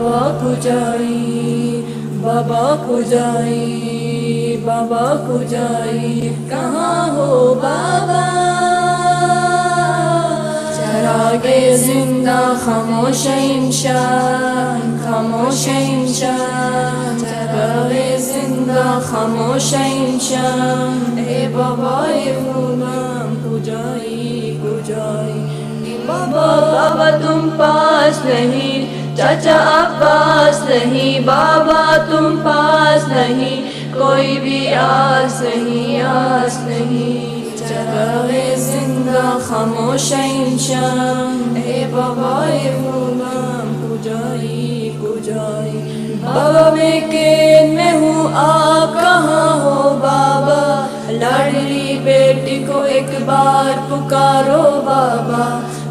بابا کو جائی، بابا کو جائی، بابا کو جائی، کہاں ہو بابا؟ چراغ زندہ خاموش انشاء، خاموش انشاء، چراغ زندہ خاموش انشاء، اے بابا غلام کو جائی، کو جائی، بابا بابا تم پاس نہیں، چاچا عباس نہیں، بابا تم پاس نہیں، کوئی بھی آس نہیں، آس نہیں، چراغ زندہ خاموش انشاء، اے بابا غلام کو جائی، کو جائی، بابا میں کین میں ہوں آپ کہاں ہو بابا؟ لاڈلی بیٹی کو ایک بار پکارو بابا،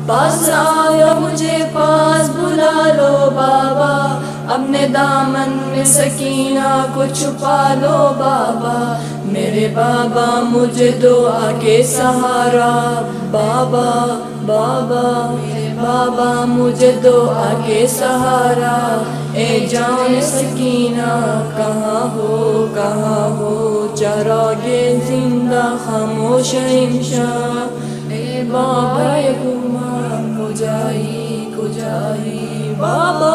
پاس آیا مجھے پاس بلا لو بابا، اپنے دامن میں سکینہ کو چھپا لو بابا، میرے بابا مجھے دعا کے سہارا، بابا بابا میرے بابا مجھے دعا کے سہارا، اے جان سکینہ کہاں ہو، کہاں ہو؟ چراغ زندہ خاموش انشاء، اے بابا غلام کو جائی، کو جائی، بابا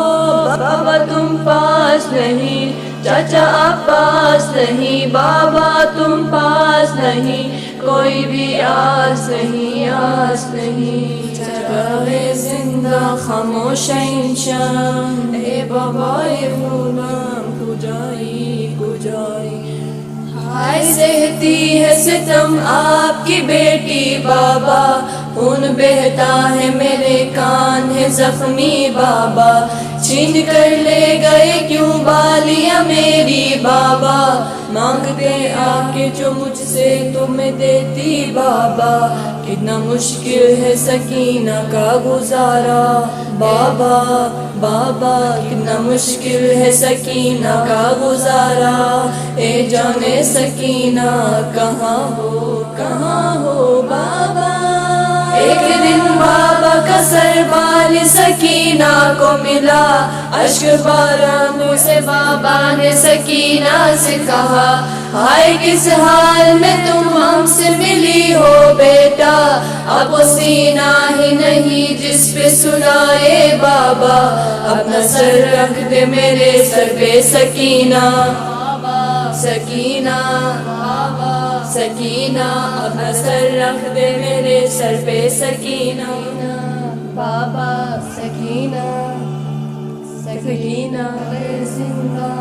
بابا تم پاس نہیں، چاچا عباس نہیں، بابا تم پاس نہیں، کوئی بھی آس نہیں، آس نہیں، چراغ زندہ خاموش انشاء، اے بابا غلام کو جائی، کو جائی، ہائے سہتی ہے ستم آپ کی بیٹی بابا، خون بہتا ہے میرے کان ہے زخمی بابا، چھین کر لے گئے کیوں بالیاں میری بابا، مانگتے آ کے جو مجھ سے تمہیں دیتی بابا، کتنا مشکل ہے سکینہ کا گزارا بابا، بابا کتنا مشکل ہے سکینہ کا گزارا، اے جان سکینہ کہاں ہو، کہاں ہو بابا؟ ایک دن بابا کا سر بال سکینہ کو ملا، اشک بارانوں سے بابا نے سکینہ سے کہا، ہائے کس حال میں تم ہم سے ملی ہو بیٹا، اب وہ سینہ ہی نہیں جس پہ سلائے بابا، اپنا سر رکھ دے میرے سر پہ سکینہ، سکینہ سکینہ، اپنا سر رکھ دے میرے سر پہ سکینہ، بابا سکینہ، سکینہ زندہ